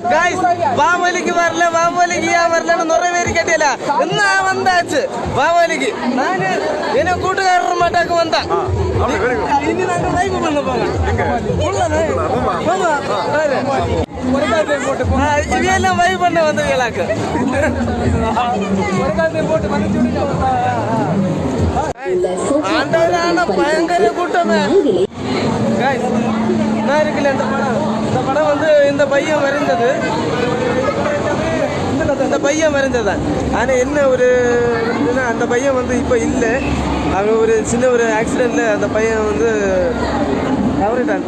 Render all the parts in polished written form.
Guys, Bambaliki Varla, Bambaliki Varla, Noraveri Katela, Navandach, Bambaliki, in a good Matakwanda. இந்த படம் வந்து இந்த பையன் வரைஞ்சது இந்த பையன் வரைஞ்சதான். ஆனால் என்ன ஒரு அந்த பையன் வந்து இப்போ இல்லை. அவன் ஒரு சின்ன ஒரு ஆக்சிடெண்ட்டில் அந்த பையன் வந்து தவறிட்டான்.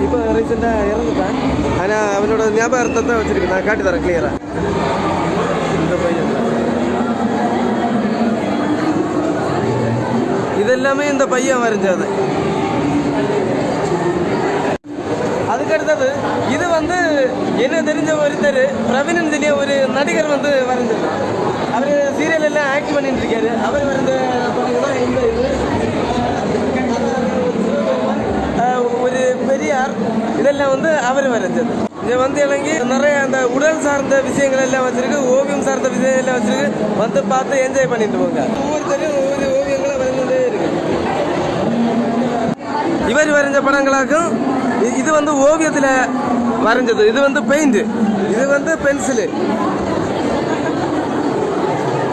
இப்போ ரீசெண்டாக இறந்துட்டான். ஆனால் அவனோட ஞாபகத்தை தான் வச்சுருக்கு. நான் காட்டி தரேன் கிளியராக. இந்த பையன் இதெல்லாமே இந்த பையன் வரைஞ்சது. அதுக்கடுத்தது இது வந்து என்ன தெரிஞ்ச ஒருத்தர் பிரவீன் சொல்லி ஒரு நடிகர் வந்து வரைஞ்சது. அவர் சீரியல் எல்லாம் ஆக்ட் பண்ணிட்டு இருக்காரு. அவர் வரைஞ்ச படம் தான் இந்த இது. ஒரு பெரியார் இதெல்லாம் வந்து அவர் வரைஞ்சது. இது வந்து இறங்கி நிறைய அந்த உடல் சார்ந்த விஷயங்கள் எல்லாம் வச்சிருக்கு, ஓவியம் சார்ந்த விஷயங்கள் எல்லாம் வச்சிருக்கு. வந்து பார்த்து என்ஜாய் பண்ணிட்டு போங்க. ஒவ்வொருத்தரும் ஒவ்வொரு ஓவியங்களை வரைஞ்சுட்டே இருக்கு. இவர் வரைஞ்ச படங்களாக்கும் இது வந்து ஓவியத்தில் வரைஞ்சது. இது வந்து பெயிண்ட், இது வந்து பென்சிலு.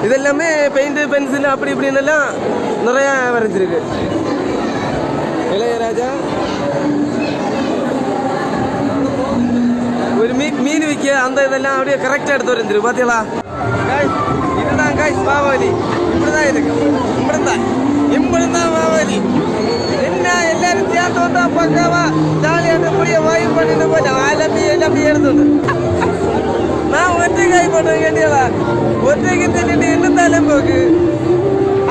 இதெல்லாமே பெயிண்ட் பென்சில் அப்படி இப்படின்னு எல்லாம் நிறைய வரைஞ்சிருக்கு. இளையராஜா ஒரு மீன் விற்க அந்த இதெல்லாம் அப்படியே கரெக்டாக எடுத்து வரைஞ்சிருக்கு. பார்த்தீங்களா காய்ஸ்? இதுதான் காய்ஸ் பாவாலி. இப்படிதான் இருக்கு. இப்படிதான் பாவாலி. என்ன எல்லாரும் சேர்த்து வந்தா பக்காவா ஜாலியாக இப்படியே வாய்ப்பு பண்ணிட்டு போயிட்டேன். எல்லாமே எடுத்துட்டு நான் ஒற்றை காய் போட்டேன். கேட்டீங்களா? ஒற்றைக்கு தின்னுட்டு இருந்தாலும் போக்கு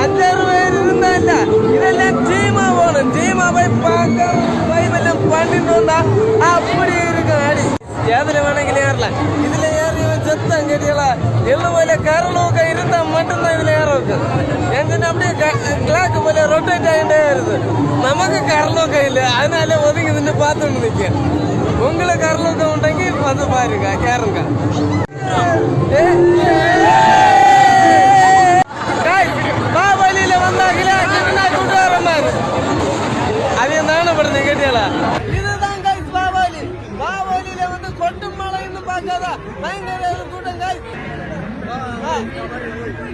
5-6 பேர் இருந்தா இல்ல. இதெல்லாம் டீமா போகணும். டீமா போய் பார்க்க வைவெல்லாம் பண்ணிட்டு வந்தா அப்படி இருக்கும். அடி எதுல வேണമെങ്കിലും ஏறலாம். இதுல ஏறி செத்தான். கேட்டீங்களா? எல்லுவோல கரலோக்க இருந்தா மட்டும்தான் இதுல ஏற வைக்கும். எங்கன்னா அப்படியே கிளாக்கு போல ரொட்டேட் ஆகிட்டே வருது. நமக்கு கரலோக்க இல்லை. அதனால ஒதுங்கி நின்று பார்த்துட்டு நிற்க. உங்களுக்கு கரலோக்க உണ്ടെങ്കിൽ வந்து பாருங்க, கேருங்க. பாபாலியில வந்தாங்களே கூட்டு வர மாதிரி அதையும் தானப்படுது. கேட்டீங்களா? இதுதான் காய்ஸ் பாபாலி. பாபாலியில வந்து கொட்டு மழைன்னு பார்க்காதா பயங்கர கூட்டம் காய்ஸ்.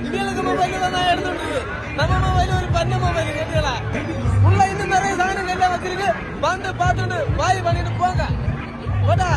இவங்களுக்கு மொபைல் தான் நான் எடுத்துட்டு. நம்ம மொபைல் ஒரு பண்ண மொபைல். கேட்டீங்களா? உள்ள இன்னும் நிறைய சாதனங்கள் எல்லாம் வச்சிருக்கு. வந்து பார்த்துட்டு வாய் பண்ணிட்டு போங்க. போட்டா